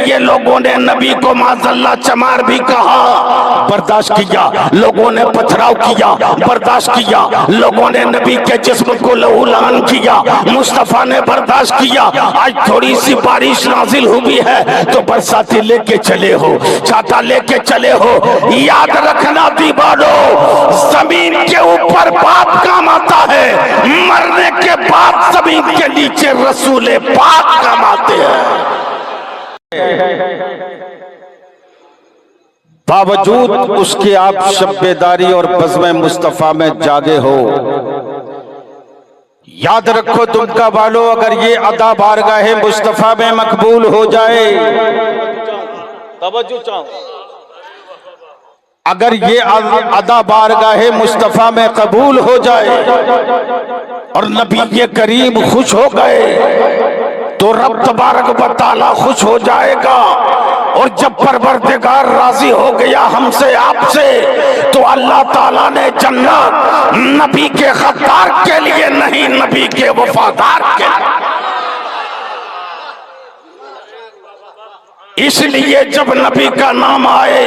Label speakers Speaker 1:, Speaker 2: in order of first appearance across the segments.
Speaker 1: लिए लोगों ने नबी को माज़ल्ला चमार भी कहा, बर्दाश्त किया। लोगों ने पथराव किया, बर्दाश्त किया। लोगों ने नबी के जिस्म को लहूलुहान किया, मुस्तफा ने बर्दाश्त किया। आज थोड़ी सी बारिश नाजिल हुई है तो बरसाती लेके चले हो, छाता लेके चले हो। याद रखना दीवानो, जमीन के ऊपर बाप काम आता है, मरने के बाद जमीन के नीचे रसूले पाक काम आते हैं।
Speaker 2: बावजूद उसके आप शब्बेदारी और बज़्म मुस्तफ़ा में जागे हो। याद रखो दुमका वालों, अगर ये अदा बारगाहे मुस्तफ़ा में मकबूल हो जाए, तवज्जो चाहो, अगर ये अदा बारगाहे मुस्तफ़ा में कबूल हो जाए और नबी ये करीम खुश हो गए तो रब तबारक व तआला खुश हो जाएगा। और जब परवरदिगार राजी हो गया हमसे आपसे तो अल्लाह ताला ने जन्नत नबी के गद्दार के लिए नहीं, नबी के वफादार के लिए। इसलिए जब नबी का नाम आए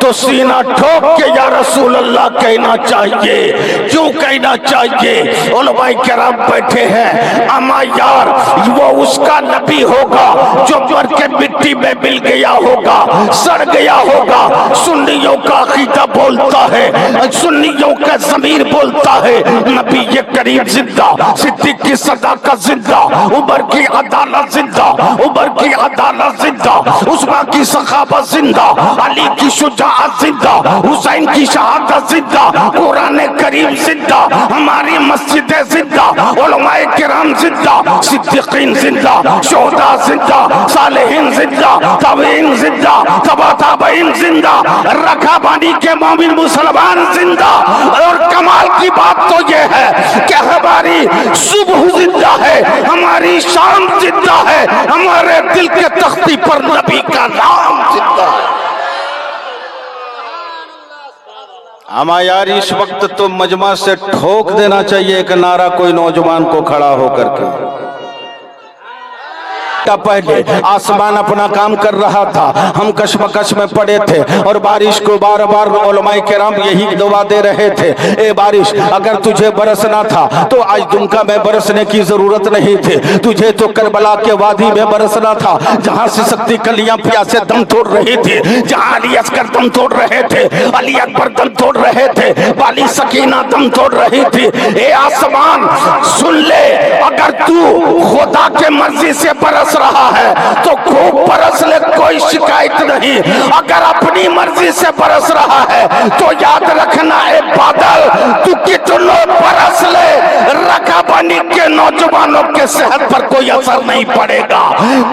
Speaker 2: तो सीना ठोक के या रसूल अल्लाह कहना चाहिए। क्यों कहना चाहिए? उलमाए किराम बैठे हैं, अमा यार वो उसका नबी होगा जो मर के मिट्टी में मिल गया होगा, सड़ गया होगा। सुन्नियों का अकीदा बोलता है, सुन्नियों का ज़मीर बोलता है नबी ये करीम जिंदा, सिद्दीक की सदाकत जिंदा, उमर की अदालत जिंदा, उमर की अदालत जिंदा, उस्मान की सखावत जिंदा, अली की शुजाअत जिंदा, हुसैन की शहादत जिंदा, कुरान करीम जिंदा, हमारी मस्जिदें जिंदा, उलमाए किराम जिंदा, सिद्दीकीन जिंदा, शोहदा जिंदा, सालेहीन जिंदा, ताबीईन जिंदा, तबा ताबीईन जिंदा, रकाबानी के मोमिन मुसलमान जिंदा। और कमाल की बात तो ये है कि हमारी सुबह जिंदा है, हमारी शाम जिंदा है, हमारे दिल के तख्ती पर नबी का नाम जिंदा है। हमारा यार इस वक्त तो मजमा से ठोक देना चाहिए एक नारा कोई नौजवान को खड़ा होकर के। पहले आसमान अपना काम कर रहा था, हम कशमकश में पड़े थे और बारिश को बार बार उलमाए किराम यही दुआ दे रहे थे, ए बारिश अगर तुझे बरसना था तो आज दुमका में बरसने की जरूरत नहीं थी, तुझे तो करबला के वादी में बरसना था जहां से शक्ति कलियां प्यासे दम तोड़ रही थी, जहां अली अस्कर दम तोड़ रहे थे, अली अकबर दम तोड़ रहे थे, वाली सकीना दम तोड़ रही थी। ए आसमान सुन ले, अगर तू खुदा के मर्जी से बरस रहा है तो खूब बरस ले, कोई शिकायत नहीं। अगर अपनी मर्जी से बरस रहा है तो याद रखना ए बादल तू कितनो बरस ले, रकाबानी के नौजवानों के सेहत पर कोई असर नहीं पड़ेगा,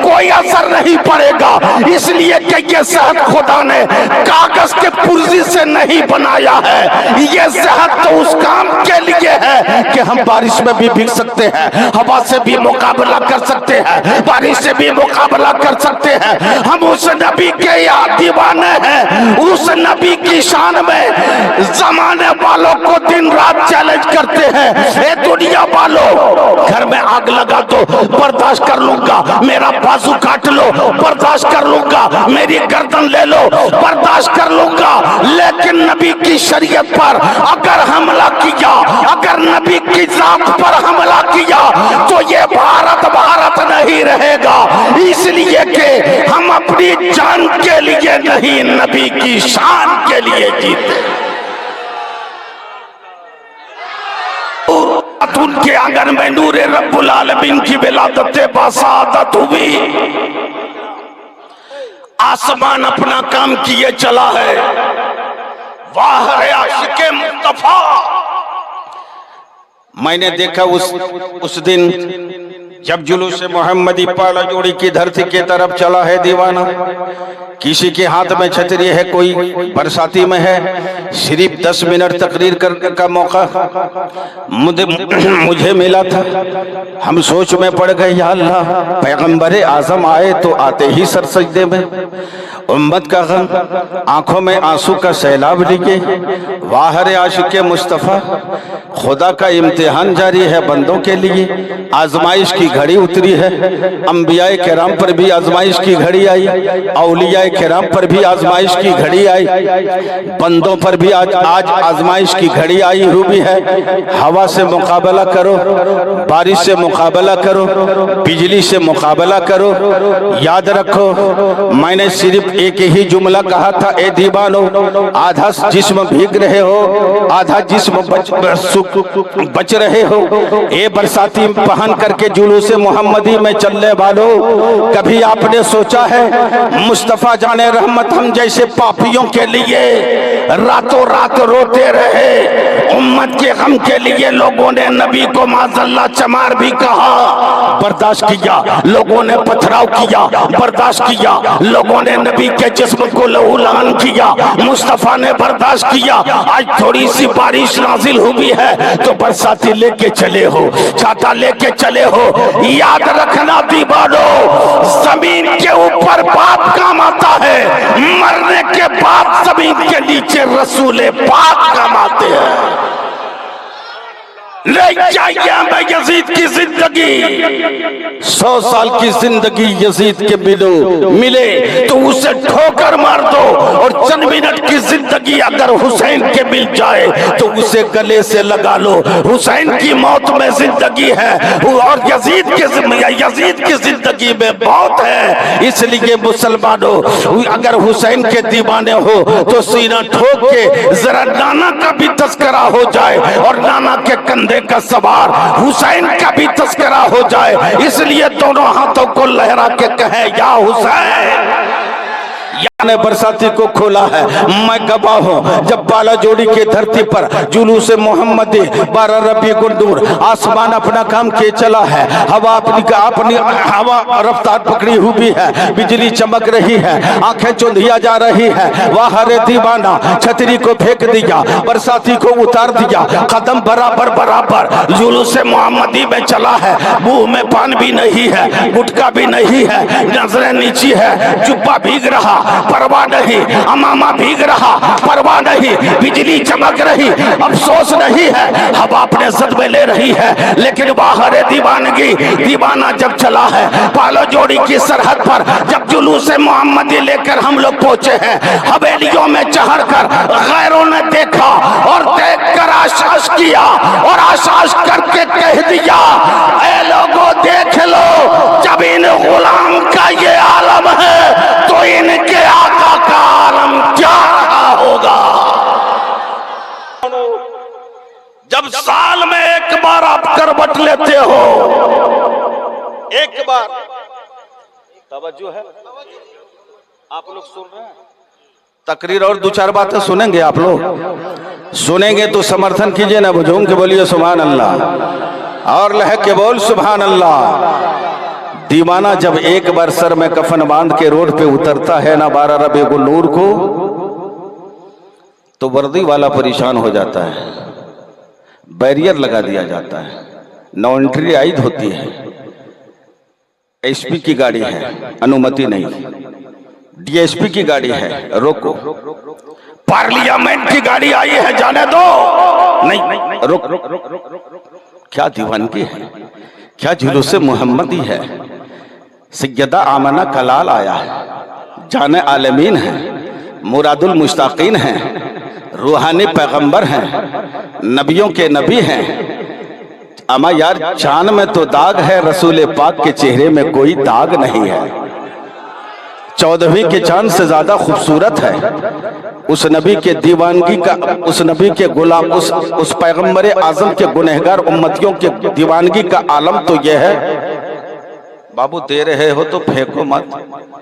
Speaker 2: कोई असर नहीं पड़ेगा। इसलिए कि ये सेहत खुदा ने कागज के पुर्जी से नहीं बनाया है, ये सेहत तो उस काम के लिए है कि हम बारिश में भी भीग सकते हैं, हवा से भी मुकाबला कर सकते हैं, बारिश से भी मुकाबला कर सकते हैं। हम उस नबी के याद दीवाने हैं, उस नबी की शान में जमाने वालों को दिन रात चैलेंज करते हैं। ए दुनिया वालों, घर में आग लगा दो बर्दाश्त कर लूंगा, मेरा बाजू काट लो बर्दाश्त कर लूंगा, मेरी गर्दन ले लो बर्दाश्त कर लूंगा, लेकिन नबी की शरीयत पर अगर हमला किया, अगर नबी की जात पर हमला किया तो ये भारत भारत नहीं रहेगा। इसलिए कि हम अपनी जान के लिए नहीं, नबी की शान के लिए जीते। उनके आंगन में नूरे रब्बुल आलमीन की विलादत बासादत हुई। आसमान अपना काम किए चला है, वाह रे आशिके मुस्तफा। मैंने देखा उस दिन जब जुलूस मोहम्मदी पाला जोड़ी की धरती की तरफ चला है दीवाना, किसी के हाथ में छतरी है, कोई बरसाती में है, सिर्फ 10 मिनट तकरीर करने का मौका मुझे मिला था। हम सोच में पड़ गए, या अल्लाह पैगंबर आजम आए तो आते ही सर सजदे में, उम्मत का गम, आंखों में आंसू का सैलाब लिखे। वाह रे आशिके मुस्तफ़ा, खुदा का इम्तिहान जारी है बंदों के लिए, आजमाइश की की घड़ी उतरी है। अंबियाए किराम पर भी आजमाइश की घड़ी आई, औलियाए किराम पर भी आजमाइश की घड़ी आई, बंदों पर भी आज आजमाइश की घड़ी आई हुई है। हवा से मुकाबला करो, बारिश से मुकाबला करो, बिजली से मुकाबला करो। याद रखो, मैंने सिर्फ एक ही जुमला कहा था, ए दीवानो, आधा जिस्म भीग रहे हो, आधा जिस्म बच रहे हो। ए बरसाती पहन करके जुलूस मोहम्मदी में चलने वालों, कभी आपने सोचा है मुस्तफा जाने रहमत हम जैसे पापियों के लिए रातों रात रोते रहे? उम्मत के गम के लिए लोगों ने नबी को माज़ल्ला चमार भी कहा, बर्दाश्त किया। लोगों ने पथराव किया, बर्दाश्त किया। लोगों ने नबी के जिस्म को लहूलुहान किया, मुस्तफा ने बर्दाश्त किया। आज थोड़ी सी बारिश नाजिल हुई है तो बरसाती लेके चले हो, छाता लेके चले हो। याद रखना दीवानो, जमीन के ऊपर बाप काम आता है, मरने के बाद जमीन के नीचे रसूले पाक काम आते हैं। ले जाइए हमें यजीद की जिंदगी, 100 साल की जिंदगी यजीद के मिले तो उसे ठोकर मार दो, और चंद मिनट की जिंदगी अगर हुसैन के मिल जाए तो उसे गले से लगा लो। हुसैन की मौत में जिंदगी है और यजीद की जिंदगी में मौत है। इसलिए मुसलमानों, अगर हुसैन के दीवाने हो तो सीना ठोक के जरा नाना का भी तस्करा हो जाए और नाना के कंधे का सवार हुसैन का भी तस्करा हो जाए। इसलिए दोनों हाथों को लहरा के कहे, या हुसैन। ने बरसाती को खोला है। मैं गवाह हूँ, जब बाला जोड़ी के धरती पर जुलूस मोहम्मदी 12 रबीउल नूर आसमान अपना काम किए चला है। हवा अपनी हवा रफ्तार पकड़ी हुई है, बिजली चमक रही है, आंखें चुंधिया जा रही है। वाह रे दीवाना, छतरी को फेंक दिया, बरसाती को उतार दिया, कदम बराबर बराबर जुलूस मोहम्मदी में चला है। मुंह में पान भी नहीं है, गुटखा भी नहीं है, नजरें नीची है, जुब्बा भीग रहा, परवाह नहीं, अमामा भीग रहा, परवाह नहीं, बिजली चमक रही, अफसोस नहीं है, हवा अपने सदमे ले रही है। लेकिन बाहर दीवानगी, दीवाना जब चला है पालो जोड़ी की सरहद पर, जब जुलूस मोहम्मदी लेकर हम लोग पहुंचे हैं, हवेलियों में चढ़ कर गैरों ने देखा और देखकर आशाश किया और आशाश करके कह दिया, ऐ लोगों देख लो, जब इन गुलाम का ये आलम है तो इनके आका का आलम क्या रहा होगा। जब साल में एक बार आप करवट लेते हो, एक बार, तवज्जो है, आप लोग सुन रहे हैं? तकरीर और 2-4 बातें सुनेंगे आप लोग, सुनेंगे तो समर्थन कीजिए ना, बुझूं के बोलिए सुभान अल्लाह, और लहक के बोल सुभान अल्लाह। दीवाना जब एक बार सर में कफन बांध के रोड पे उतरता है ना 12 रबीउल नूर को, तो वर्दी वाला परेशान हो जाता है, बैरियर लगा दिया जाता है, नो एंट्री आइड होती है। एसपी की गाड़ी है, अनुमति नहीं, डीएसपी की गाड़ी है, रोको। पार्लियामेंट की गाड़ी आई है, जाने दो, नहीं, रुक। क्या दीवानगी है, क्या जुलूस मोहम्मदी है। सैयदा आमना कलाल आया है, जाने आलमीन है, मुरादुल मुश्ताकीन है, रूहानी पैगंबर हैं, नबियों के नबी हैं। अमा यार, चांद में तो दाग है, रसूल पाक के चेहरे में कोई दाग नहीं है। 14वीं के चांद से ज्यादा खूबसूरत है। उस नबी के दीवानगी का, उस नबी के गुलाम, उस पैगंबर आजम के गुनहगार उम्मतियों के दीवानगी का आलम तो यह है। बाबू दे रहे हो तो फेंको मत,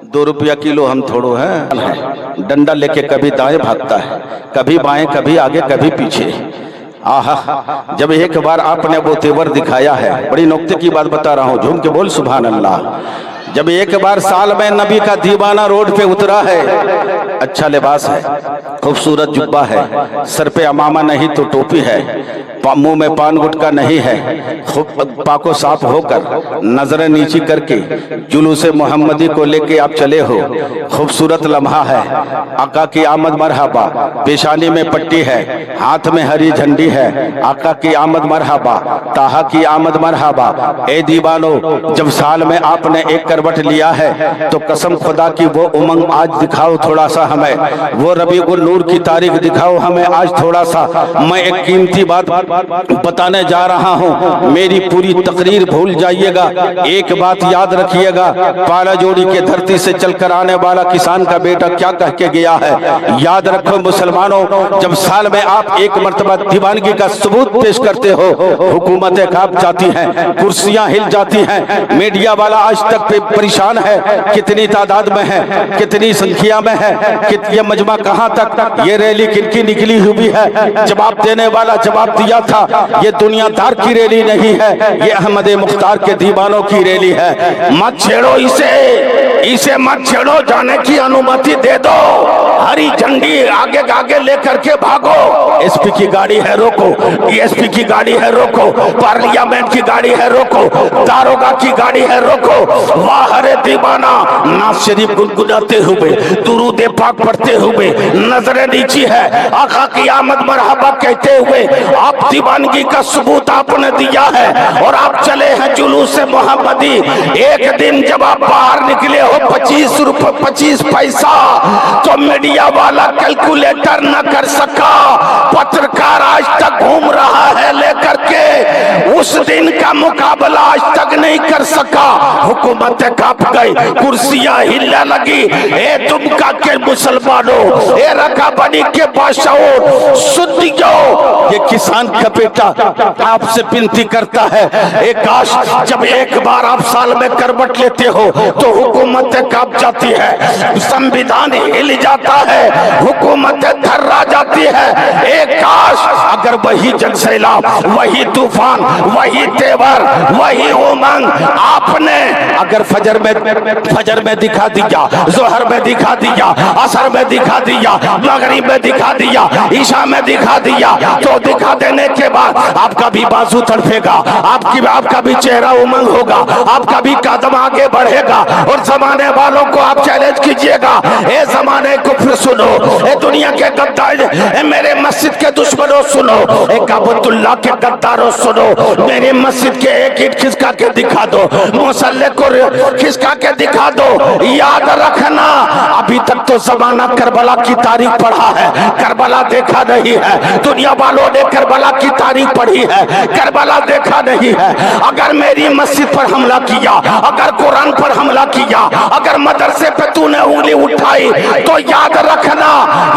Speaker 2: 2 रुपया किलो हम थोड़ो हैं। डंडा लेके कभी दाएं भागता है, कभी बाएं, कभी आगे, कभी पीछे। आहा, जब एक बार आपने वो तेवर दिखाया है, बड़ी नुक्ते की बात बता रहा हूँ, झूम के बोल सुभान अल्लाह। जब एक बार साल में नबी का दीवाना रोड पे उतरा है, अच्छा लिबास है, खूबसूरत जुब्बा है, सर पे अमामा नहीं तो टोपी है, मुंह में पान गुटका नहीं है, खूब पाको साफ होकर नजरें नीची करके जुलूस मोहम्मदी को लेके आप चले हो। खूबसूरत लम्हा है, आका की आमद मरहबा, पेशानी में पट्टी है, हाथ में हरी झंडी है, आका की आमद मरहबा, ताहा की आमद मरहबा। ए दीवानो, जब साल में आपने एक करवट लिया है तो कसम खुदा की वो उमंग आज दिखाओ थोड़ा सा हमें, वो रबीउल नूर की तारीख दिखाओ हमें आज थोड़ा सा। मैं एक कीमती बात बताने जा रहा हूँ, मेरी पूरी तकरीर भूल जाइएगा, एक बात याद रखिएगा। पाला जोड़ी के धरती से चलकर आने वाला किसान का बेटा क्या कह के गया है, याद रखो मुसलमानों, जब साल में आप एक मर्तबा दीवानगी का सबूत पेश करते हो, हुकूमतें कांप जाती हैं, कुर्सियां हिल जाती हैं, मीडिया वाला आज तक परेशान है, कितनी तादाद में है, कितनी संख्या में है, ये मजमा कहां तक, ये रैली किनकी निकली हुई है। जवाब देने वाला जवाब दिया था, ये दुनियादार की रैली नहीं है, ये अहमद मुख्तार के दीवानों की रैली है।
Speaker 1: मत छेड़ो इसे मत छेड़ो, जाने की अनुमति दे दो, हरी झंडी आगे आगे लेकर के भागो। एसपी की गाड़ी है रोको, डीएसपी की गाड़ी है रोको, पार्लियामेंट की गाड़ी है रोको, दारोगा की गाड़ी है रोको। वाह हरे दीवाना, नाज शरीफ गुनगुनाते हुए, दुरूद पाक पढ़ते हुए, नजरें नीची है, आका की आमद मरहबा कहते हुए आप दीवानगी का सबूत आपने दिया है और आप चले हैं जुलूस से मोहम्मदी। एक दिन जब आप बाहर निकले हो 25 रुपए 25 पैसा तो मीडिया वाला कैलकुलेटर न कर सका, पत्रकार आज तक घूम रहा है लेकर के, उस दिन का मुकाबला आज तक नहीं कर सका। हुकूमत कांप गई, कुर्सियां हिलने लगी। ए दुमका के मुसलमानों, ए रका बनी के बादशाहों, सुन जाओ, ये किसान का बेटा आपसे विनती करता है, एक काश जब एक बार आप साल में करवट लेते हो तो हुकूमत कांप जाती है, संविधान हिल जाता है, हुकूमत थर्रा जाती है। एक काश अगर वही जनसैलाब, वही तूफान, वही तेवर, वही उमंग आपने अगर फजर में दिखा दिया, जोहर में दिखा दिया, असर में दिखा दिया, मगरिब में दिखा दिया, ईशा में दिखा दिया, तो दिखा देने के बाद आपका भी बाजू तड़फेगा, आपका भी चेहरा उमंग होगा, आपका भी कदम आगे बढ़ेगा और जमाने वालों को आप चैलेंज कीजिएगा। ए जमाने को फिर सुनो, ए दुनिया के गद्दार, ए मेरे मस्जिद के दुश्मनों सुनो, ए काबतुल्लाह के गद्दारों सुनो, मेरे मस्जिद के एक ईंट खिसका के दिखा दो, मुसल्ले को खिसका के दिखा दो। याद रखना, अभी तक तो जमाना करबला की तारीख पढ़ा है, करबला देखा नहीं है। दुनिया वालों ने करबला की तारीख पढ़ी है, करबला देखा नहीं है। अगर मेरी मस्जिद पर हमला किया, अगर कुरान पर हमला किया, अगर मदरसे पे तूने उंगली उठाई तो याद रखना,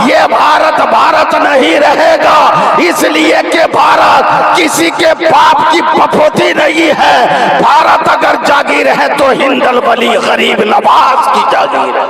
Speaker 1: ये भारत भारत नहीं रहेगा, इसलिए कि भारत किसी के बाप की पपोती नहीं है। भारत अगर जागीर है तो हिंदल वली गरीब नवाज की जागीर है।